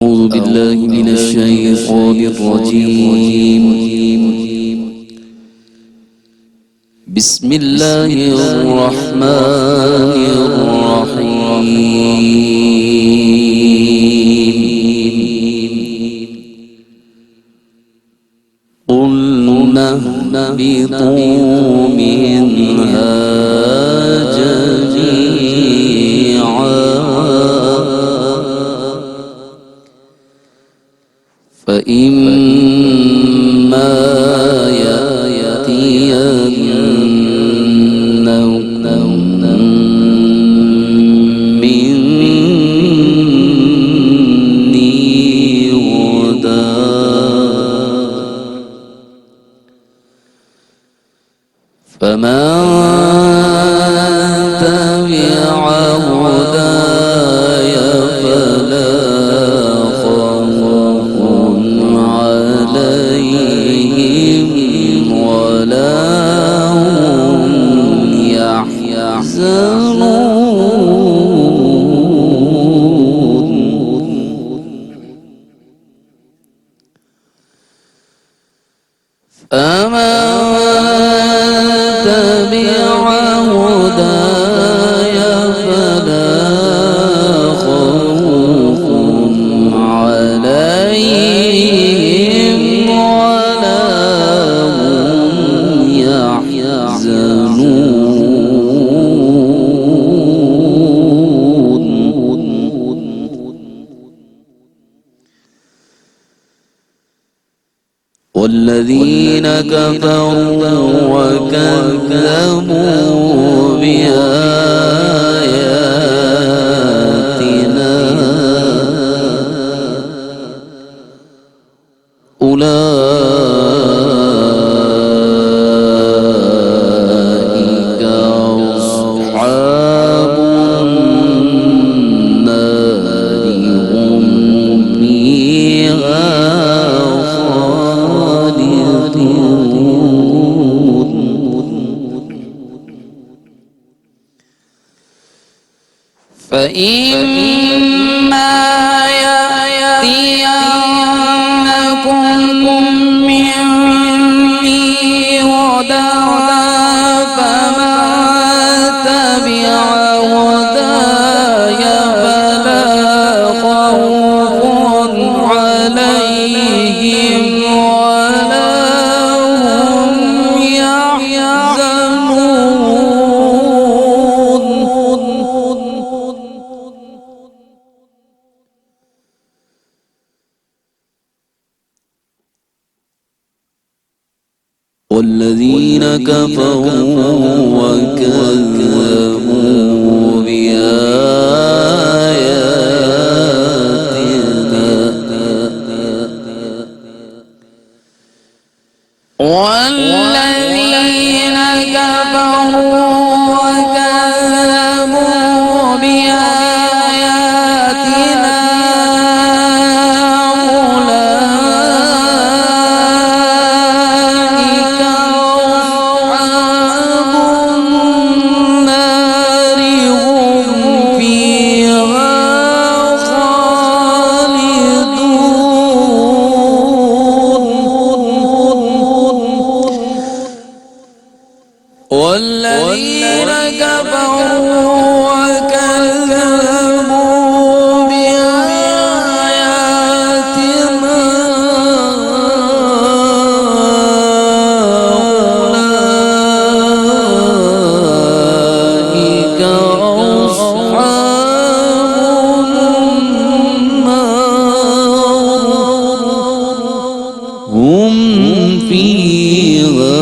أعوذ بالله من الشيطان الرجيم. بسم الله الرحمن الرحيم. قلنا اهبطوا منها جميعا فإما يأتينكم مني هدى فمن تبع هداي فلا خوف عليهم ولا هم يحزنون. تبع هداي فلا خوف عليهم ولا هم يحزنون. والذين كفروا وكذبوا بآياتنا أولئك أصحاب النار هم فيها فإما يأتينكم مني هدى فمن تبع هداي فلا خوف عليهم ولا هم يحزنون. والذين كفروا وكذبوا بآياتنا والذين كفروا وكذبوا بآياتنا والذين كفروا وكذبوا بآياتنا أولئك أصحاب النار هم فيها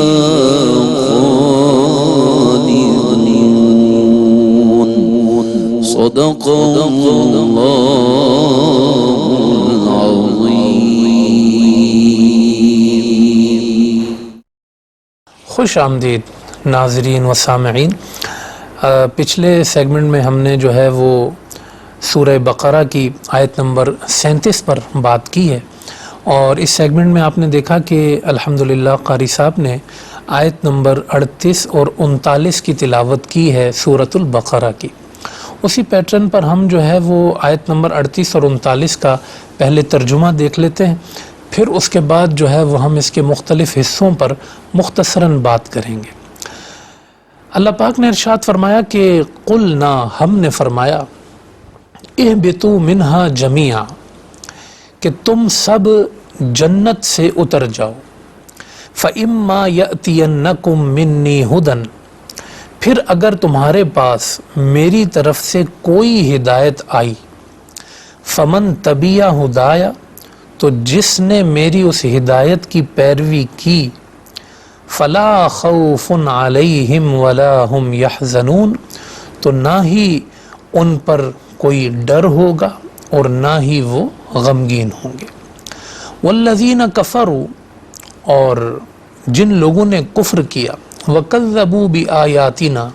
صدق الله العظيم. خوش آمدید ناظرین و سامعین. پچھلے سیگمنٹ میں ہم نے جو ہے وہ سورہ بقرہ کی آیت نمبر 37 پر بات کی ہے، اور اس سیگمنٹ میں آپ نے دیکھا کہ الحمدللہ قاری صاحب نے آیت نمبر 38 اور 39 کی تلاوت کی ہے سورۃ البقرہ کی، اسی پیٹرن پر ہم جو ہے وہ آیت نمبر 38 اور 39 کا پہلے ترجمہ دیکھ لیتے ہیں، پھر اس کے بعد جو ہے وہ ہم اس کے مختلف حصوں پر مختصراً بات کریں گے۔ اللہ پاک نے ارشاد فرمایا کہ قلنا، ہم نے فرمایا، اہبطوا منہا جمیعا، کہ تم سب جنت سے اتر جاؤ، فَإِمَّا يَأْتِيَنَّكُم مِّنِّي هُدًى، پھر اگر تمہارے پاس میری طرف سے کوئی ہدایت آئی، فَمَن تَبِعَ هُدَايَ، تو جس نے میری اس ہدایت کی پیروی کی، فَلَا خَوْفٌ عَلَيْهِمْ وَلَا هُمْ يَحْزَنُونَ، تو نہ ہی ان پر کوئی ڈر ہوگا اور نہ ہی وہ غمگین ہوں گے۔ والذین کفروا، اور جن لوگوں نے کفر کیا، وکذبوا بآیاتنا،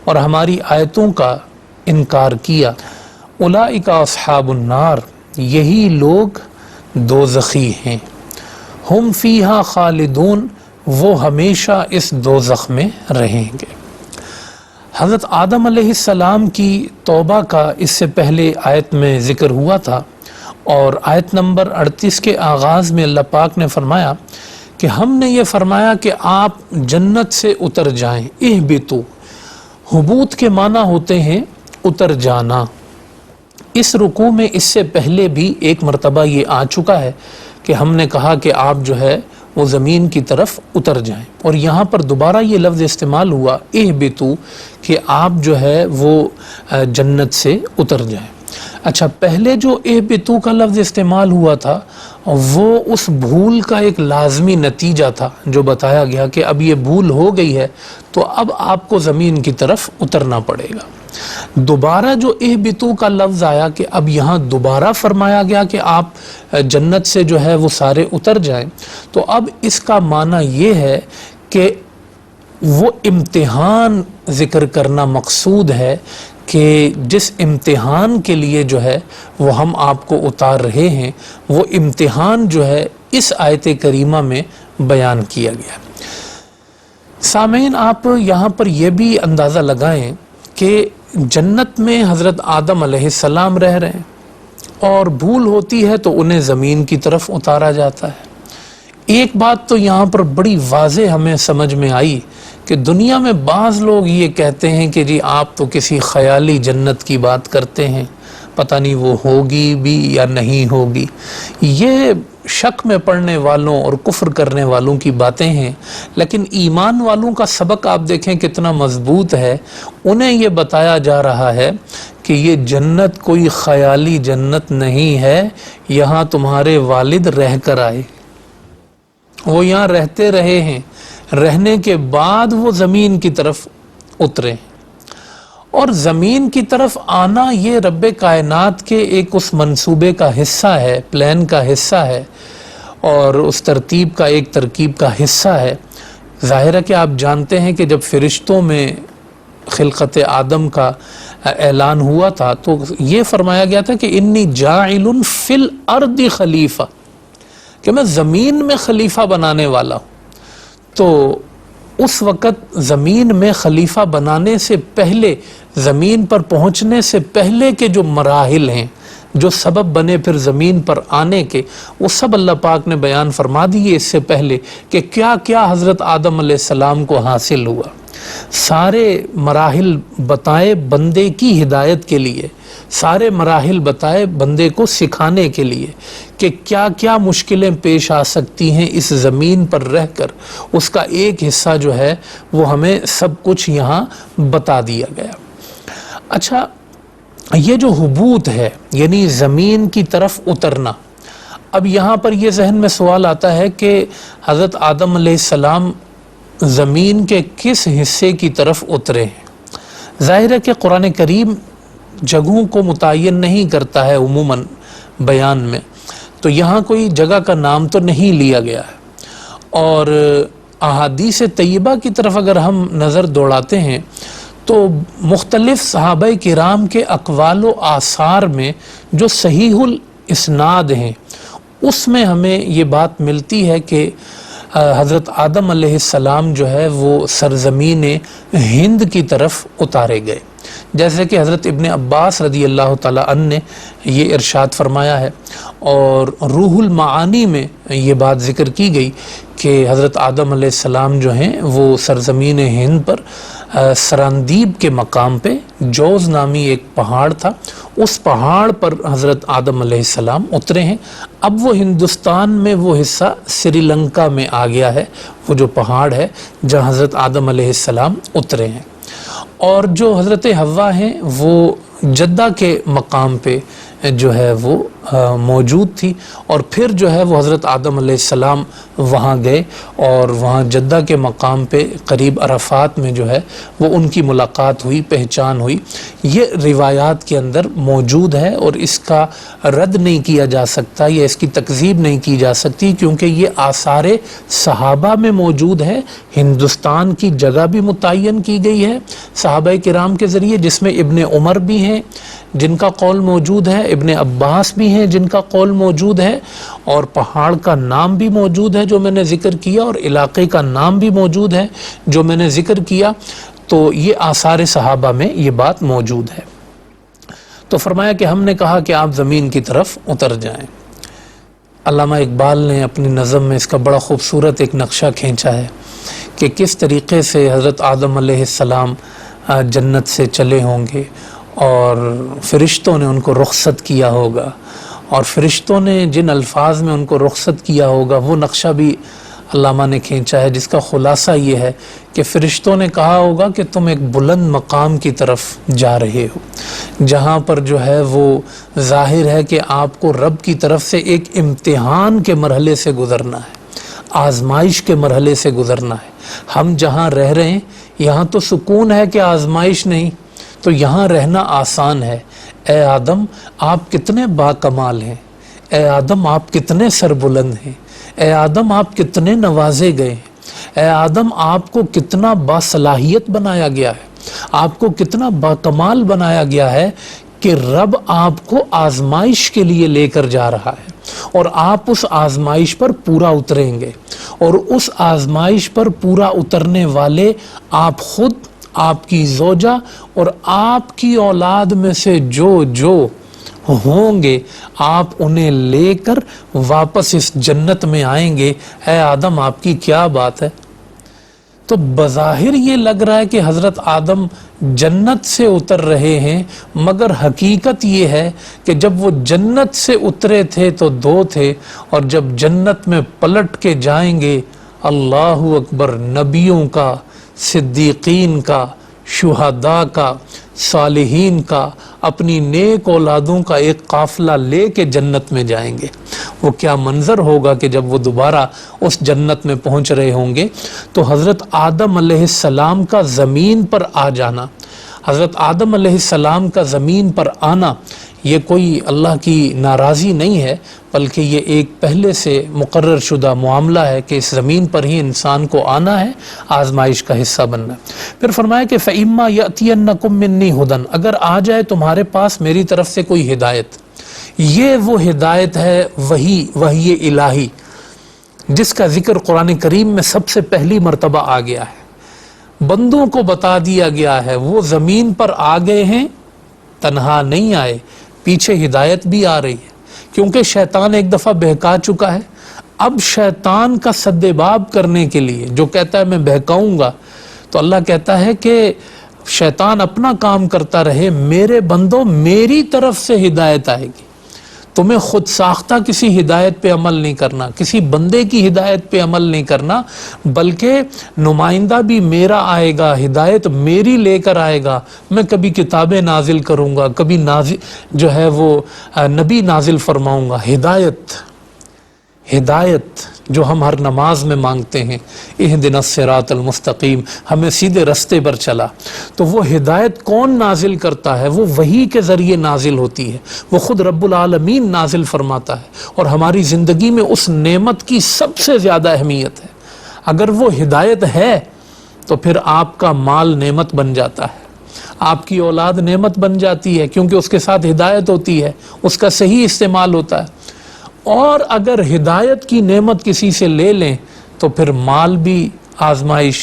اور ہماری آیتوں کا انکار کیا، اولئک اصحاب النار، یہی لوگ دوزخی ہیں، ہم فیہا خالدون، وہ ہمیشہ اس دوزخ میں رہیں گے۔ حضرت آدم علیہ السلام کی توبہ کا اس سے پہلے آیت میں ذکر ہوا تھا، اور آیت نمبر 38 کے آغاز میں اللہ پاک نے فرمایا کہ ہم نے یہ فرمایا کہ آپ جنت سے اتر جائیں۔ اہبطوا، حبوط کے معنی ہوتے ہیں اتر جانا۔ اس رکوع میں اس سے پہلے بھی ایک مرتبہ یہ آ چکا ہے کہ ہم نے کہا کہ آپ جو ہے وہ زمین کی طرف اتر جائیں، اور یہاں پر دوبارہ یہ لفظ استعمال ہوا اہبطوا، کہ آپ جو ہے وہ جنت سے اتر جائیں۔ اچھا، پہلے جو اہبطوا کا لفظ استعمال ہوا تھا وہ اس بھول کا ایک لازمی نتیجہ تھا، جو بتایا گیا کہ اب یہ بھول ہو گئی ہے تو اب آپ کو زمین کی طرف اترنا پڑے گا۔ دوبارہ جو اہبطوا کا لفظ آیا کہ اب یہاں دوبارہ فرمایا گیا کہ آپ جنت سے جو ہے وہ سارے اتر جائیں، تو اب اس کا معنی یہ ہے کہ وہ امتحان ذکر کرنا مقصود ہے کہ جس امتحان کے لیے جو ہے وہ ہم آپ کو اتار رہے ہیں، وہ امتحان جو ہے اس آیت کریمہ میں بیان کیا گیا۔ سامعین، آپ یہاں پر یہ بھی اندازہ لگائیں کہ جنت میں حضرت آدم علیہ السلام رہ رہے ہیں، اور بھول ہوتی ہے تو انہیں زمین کی طرف اتارا جاتا ہے۔ ایک بات تو یہاں پر بڑی واضح ہمیں سمجھ میں آئی کہ دنیا میں بعض لوگ یہ کہتے ہیں کہ جی آپ تو کسی خیالی جنت کی بات کرتے ہیں، پتہ نہیں وہ ہوگی بھی یا نہیں ہوگی۔ یہ شک میں پڑنے والوں اور کفر کرنے والوں کی باتیں ہیں، لیکن ایمان والوں کا سبق آپ دیکھیں کتنا مضبوط ہے۔ انہیں یہ بتایا جا رہا ہے کہ یہ جنت کوئی خیالی جنت نہیں ہے، یہاں تمہارے والد رہ کر آئے، وہ یہاں رہتے رہے ہیں، رہنے کے بعد وہ زمین کی طرف اترے، اور زمین کی طرف آنا یہ رب کائنات کے ایک اس منصوبے کا حصہ ہے، پلان کا حصہ ہے، اور اس ترتیب کا ایک ترکیب کا حصہ ہے۔ ظاہر ہے کہ آپ جانتے ہیں کہ جب فرشتوں میں خلقت آدم کا اعلان ہوا تھا تو یہ فرمایا گیا تھا کہ انی جاعل فی الارض خلیفہ، کہ میں زمین میں خلیفہ بنانے والا ہوں۔ تو اس وقت زمین میں خلیفہ بنانے سے پہلے، زمین پر پہنچنے سے پہلے کے جو مراحل ہیں، جو سبب بنے پھر زمین پر آنے کے، وہ سب اللہ پاک نے بیان فرما دیے اس سے پہلے کہ کیا کیا حضرت آدم علیہ السلام کو حاصل ہوا۔ سارے مراحل بتائے بندے کی ہدایت کے لیے، سارے مراحل بتائے بندے کو سکھانے کے لیے کہ کیا کیا مشکلیں پیش آ سکتی ہیں اس زمین پر رہ کر۔ اس کا ایک حصہ جو ہے وہ ہمیں سب کچھ یہاں بتا دیا گیا۔ اچھا، یہ جو حبوط ہے یعنی زمین کی طرف اترنا، اب یہاں پر یہ ذہن میں سوال آتا ہے کہ حضرت آدم علیہ السلام زمین کے کس حصے کی طرف اترے ہیں؟ ظاہر ہے کہ قرآن کریم جگہوں کو متعین نہیں کرتا ہے عموماً بیان میں، تو یہاں کوئی جگہ کا نام تو نہیں لیا گیا ہے، اور احادیث طیبہ کی طرف اگر ہم نظر دوڑاتے ہیں تو مختلف صحابہ کرام کے اقوال و آثار میں جو صحیح الاسناد ہیں اس میں ہمیں یہ بات ملتی ہے کہ حضرت آدم علیہ السلام جو ہے وہ سرزمین ہند کی طرف اتارے گئے، جیسے کہ حضرت ابن عباس رضی اللہ تعالیٰ عنہ نے یہ ارشاد فرمایا ہے، اور روح المعانی میں یہ بات ذکر کی گئی کہ حضرت آدم علیہ السلام جو ہیں وہ سرزمین ہند پر سراندیب کے مقام پہ جوز نامی ایک پہاڑ تھا، اس پہاڑ پر حضرت آدم علیہ السلام اترے ہیں۔ اب وہ ہندوستان میں وہ حصہ سری لنکا میں آ گیا ہے، وہ جو پہاڑ ہے جہاں حضرت آدم علیہ السلام اترے ہیں، اور جو حضرت حوا ہیں وہ جدہ کے مقام پہ جو ہے وہ موجود تھی، اور پھر جو ہے وہ حضرت آدم علیہ السلام وہاں گئے اور وہاں جدہ کے مقام پہ قریب عرفات میں جو ہے وہ ان کی ملاقات ہوئی، پہچان ہوئی۔ یہ روایات کے اندر موجود ہے اور اس کا رد نہیں کیا جا سکتا یا اس کی تکذیب نہیں کی جا سکتی، کیونکہ یہ آثار صحابہ میں موجود ہے۔ ہندوستان کی جگہ بھی متعین کی گئی ہے صحابہ کرام کے ذریعے، جس میں ابن عمر بھی ہیں جن کا قول موجود ہے، ابن عباس بھی ہیں جن کا قول موجود ہے، اور پہاڑ کا نام بھی موجود ہے جو میں نے ذکر کیا، اور علاقے کا نام بھی موجود ہے جو میں نے ذکر کیا۔ تو یہ آثار صحابہ میں یہ بات موجود ہے۔ تو فرمایا کہ ہم نے کہا کہ آپ زمین کی طرف اتر جائیں۔ علامہ اقبال نے اپنی نظم میں اس کا بڑا خوبصورت ایک نقشہ کھینچا ہے کہ کس طریقے سے حضرت آدم علیہ السلام جنت سے چلے ہوں گے اور فرشتوں نے ان کو رخصت کیا ہوگا، اور فرشتوں نے جن الفاظ میں ان کو رخصت کیا ہوگا وہ نقشہ بھی علامہ نے کھینچا ہے، جس کا خلاصہ یہ ہے کہ فرشتوں نے کہا ہوگا کہ تم ایک بلند مقام کی طرف جا رہے ہو، جہاں پر جو ہے وہ ظاہر ہے کہ آپ کو رب کی طرف سے ایک امتحان کے مرحلے سے گزرنا ہے، آزمائش کے مرحلے سے گزرنا ہے۔ ہم جہاں رہ رہے ہیں یہاں تو سکون ہے کہ آزمائش نہیں، تو یہاں رہنا آسان ہے۔ اے آدم آپ کتنے باکمال ہیں، اے آدم آپ کتنے سربلند ہیں، اے آدم آپ کتنے نوازے گئے ہیں، اے آدم آپ کو کتنا باصلاحیت بنایا گیا ہے، آپ کو کتنا باکمال بنایا گیا ہے کہ رب آپ کو آزمائش کے لیے لے کر جا رہا ہے، اور آپ اس آزمائش پر پورا اتریں گے، اور اس آزمائش پر پورا اترنے والے آپ خود، آپ کی زوجہ اور آپ کی اولاد میں سے جو ہوں گے، آپ انہیں لے کر واپس اس جنت میں آئیں گے۔ اے آدم آپ کی کیا بات ہے؟ تو بظاہر یہ لگ رہا ہے کہ حضرت آدم جنت سے اتر رہے ہیں، مگر حقیقت یہ ہے کہ جب وہ جنت سے اترے تھے تو دو تھے، اور جب جنت میں پلٹ کے جائیں گے، اللہ اکبر، نبیوں کا، صدیقین کا، شہداء کا، صالحین کا، اپنی نیک اولادوں کا ایک قافلہ لے کے جنت میں جائیں گے۔ وہ کیا منظر ہوگا کہ جب وہ دوبارہ اس جنت میں پہنچ رہے ہوں گے۔ تو حضرت آدم علیہ السلام کا زمین پر آ جانا، حضرت آدم علیہ السلام کا زمین پر آنا، یہ کوئی اللہ کی ناراضی نہیں ہے، بلکہ یہ ایک پہلے سے مقرر شدہ معاملہ ہے کہ اس زمین پر ہی انسان کو آنا ہے، آزمائش کا حصہ بننا ہے۔ پھر فرمایا کہ فَإِمَّا يَأْتِيَنَّكُم مِّنِّي هُدًى، اگر آ جائے تمہارے پاس میری طرف سے کوئی ہدایت، یہ وہ ہدایت ہے وحی الہی جس کا ذکر قرآن کریم میں سب سے پہلی مرتبہ آ گیا ہے، بندوں کو بتا دیا گیا ہے، وہ زمین پر آ گئے ہیں، تنہا نہیں آئے، پیچھے ہدایت بھی آ رہی ہے، کیونکہ شیطان ایک دفعہ بہکا چکا ہے۔ اب شیطان کا سدباب کرنے کے لیے جو کہتا ہے میں بہکاؤں گا، تو اللہ کہتا ہے کہ شیطان اپنا کام کرتا رہے، میرے بندوں میری طرف سے ہدایت آئے گی، تمہیں خود ساختہ کسی ہدایت پہ عمل نہیں کرنا، کسی بندے کی ہدایت پہ عمل نہیں کرنا، بلکہ نمائندہ بھی میرا آئے گا، ہدایت میری لے کر آئے گا۔ میں کبھی کتابیں نازل کروں گا، کبھی جو ہے وہ نبی نازل فرماؤں گا۔ ہدایت جو ہم ہر نماز میں مانگتے ہیں، اہدنا الصراط المستقیم، ہمیں سیدھے رستے پر چلا، تو وہ ہدایت کون نازل کرتا ہے؟ وہ وحی کے ذریعے نازل ہوتی ہے، وہ خود رب العالمین نازل فرماتا ہے، اور ہماری زندگی میں اس نعمت کی سب سے زیادہ اہمیت ہے۔ اگر وہ ہدایت ہے تو پھر آپ کا مال نعمت بن جاتا ہے، آپ کی اولاد نعمت بن جاتی ہے، کیونکہ اس کے ساتھ ہدایت ہوتی ہے، اس کا صحیح استعمال ہوتا ہے۔ اور اگر ہدایت کی نعمت کسی سے لے لیں تو پھر مال بھی آزمائش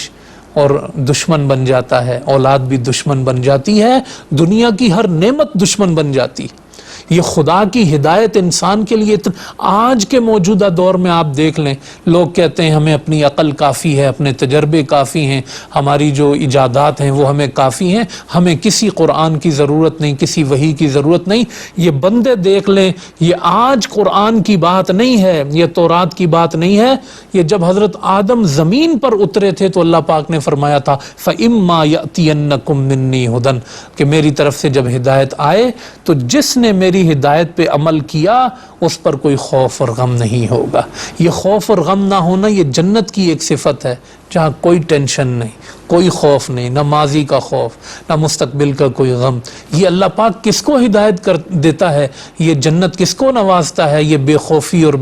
اور دشمن بن جاتا ہے، اولاد بھی دشمن بن جاتی ہے، دنیا کی ہر نعمت دشمن بن جاتی ہے۔ یہ خدا کی ہدایت انسان کے لیے آج کے موجودہ دور میں آپ دیکھ لیں، لوگ کہتے ہیں ہمیں اپنی عقل کافی ہے، اپنے تجربے کافی ہیں، ہماری جو ایجادات ہیں وہ ہمیں کافی ہیں، ہمیں کسی قرآن کی ضرورت نہیں، کسی وحی کی ضرورت نہیں۔ یہ بندے دیکھ لیں، یہ آج قرآن کی بات نہیں ہے، یہ تورات کی بات نہیں ہے۔ یہ جب حضرت آدم زمین پر اترے تھے تو اللہ پاک نے فرمایا تھا فَإِمَّا يَأْتِيَنَّكُم مِّنِّي هُدًى، کہ میری طرف سے جب ہدایت آئے تو جس نے میری ہدایت پہ عمل کیا اس پر کوئی خوف اور غم نہیں ہوگا۔ یہ خوف اور غم نہ ہونا یہ جنت کی ایک صفت ہے، جہاں کوئی ٹینشن نہیں، کوئی خوف نہیں، نہ ماضی کا خوف، نہ مستقبل کا کوئی غم۔ یہ اللہ پاک کس کو ہدایت کر دیتا ہے، یہ جنت کس کو نوازتا ہے، یہ بے خوفی اور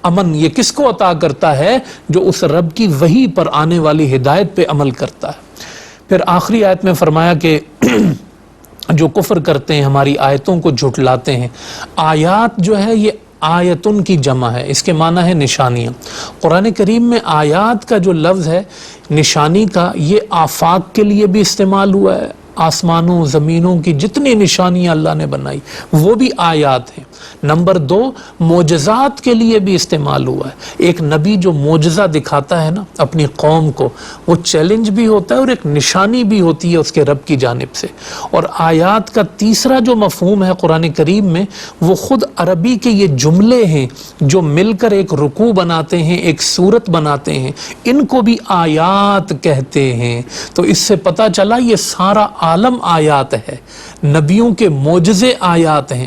امن یہ کس کو عطا کرتا ہے، جو اس رب کی وحی پر آنے والی ہدایت پہ عمل کرتا ہے۔ پھر آخری آیت میں فرمایا کہ جو کفر کرتے ہیں، ہماری آیتوں کو جھٹلاتے ہیں۔ آیات جو ہے یہ آیتن کی جمع ہے، اس کے معنی ہے نشانیاں۔ قرآن کریم میں آیات کا جو لفظ ہے نشانی کا، یہ آفاق کے لیے بھی استعمال ہوا ہے، آسمانوں زمینوں کی جتنی نشانیاں اللہ نے بنائی وہ بھی آیات ہیں۔ نمبر 2، معجزات کے لیے بھی استعمال ہوا ہے۔ ایک نبی جو معجزہ دکھاتا ہے نا اپنی قوم کو، وہ چیلنج بھی ہوتا ہے اور ایک نشانی بھی ہوتی ہے اس کے رب کی جانب سے۔ اور آیات کا تیسرا جو مفہوم ہے قرآن کریم میں، وہ خود عربی کے یہ جملے ہیں جو مل کر ایک رکوع بناتے ہیں، ایک صورت بناتے ہیں، ان کو بھی آیات کہتے ہیں۔ تو اس سے پتہ چلا یہ سارا عالم آیات ہے، نبیوں کے معجزے آیات ہیں،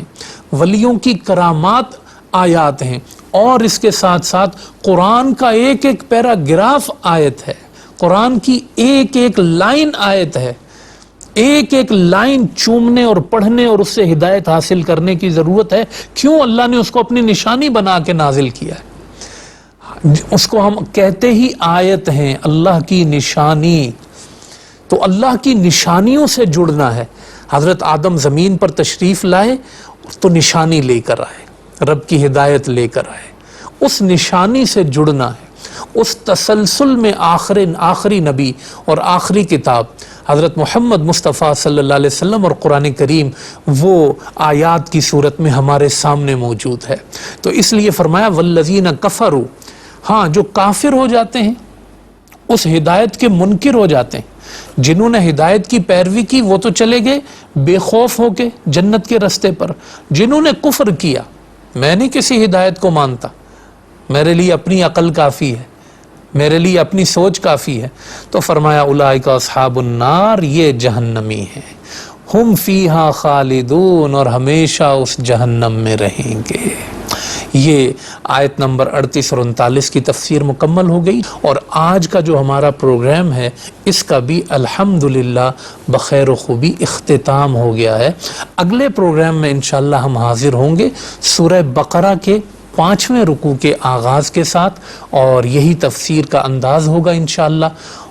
ولیوں کی کرامات آیات ہیں، اور اس کے ساتھ ساتھ قرآن کا ایک ایک پیراگراف آیت ہے، قرآن کی ایک ایک لائن آیت ہے۔ ایک ایک لائن چومنے اور پڑھنے اور اس سے ہدایت حاصل کرنے کی ضرورت ہے۔ کیوں؟ اللہ نے اس کو اپنی نشانی بنا کے نازل کیا ہے، اس کو ہم کہتے ہی آیت ہیں، اللہ کی نشانی۔ تو اللہ کی نشانیوں سے جڑنا ہے۔ حضرت آدم زمین پر تشریف لائے تو نشانی لے کر آئے، رب کی ہدایت لے کر آئے، اس نشانی سے جڑنا ہے۔ اس تسلسل میں آخری نبی اور آخری کتاب حضرت محمد مصطفیٰ صلی اللہ علیہ وسلم اور قرآن کریم وہ آیات کی صورت میں ہمارے سامنے موجود ہے۔ تو اس لیے فرمایا والذین کفروا، ہاں جو کافر ہو جاتے ہیں، اس ہدایت کے منکر ہو جاتے ہیں۔ جنہوں نے ہدایت کی پیروی کی وہ تو چلے گئے بے خوف ہو کے جنت کے رستے پر، جنہوں نے کفر کیا، میں نہیں کسی ہدایت کو مانتا، میرے لیے اپنی عقل کافی ہے، میرے لیے اپنی سوچ کافی ہے، تو فرمایا اولئک اصحاب النار، یہ جہنمی ہیں، ہم فیہا خالدون، اور ہمیشہ اس جہنم میں رہیں گے۔ یہ آیت نمبر 38 اور 39 کی تفسیر مکمل ہو گئی، اور آج کا جو ہمارا پروگرام ہے اس کا بھی الحمدللہ بخیر و خوبی اختتام ہو گیا ہے۔ اگلے پروگرام میں انشاءاللہ ہم حاضر ہوں گے سورہ بقرہ کے 5ویں رکوع کے آغاز کے ساتھ، اور یہی تفسیر کا انداز ہوگا انشاءاللہ۔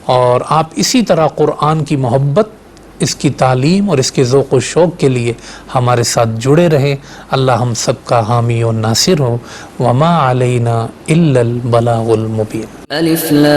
اور آپ اسی طرح قرآن کی محبت، اس کی تعلیم اور اس کے ذوق و شوق کے لیے ہمارے ساتھ جڑے رہیں۔ اللہ ہم سب کا حامی و ناصر ہو۔ وما علینا الا البلاغ المبین۔ الف لام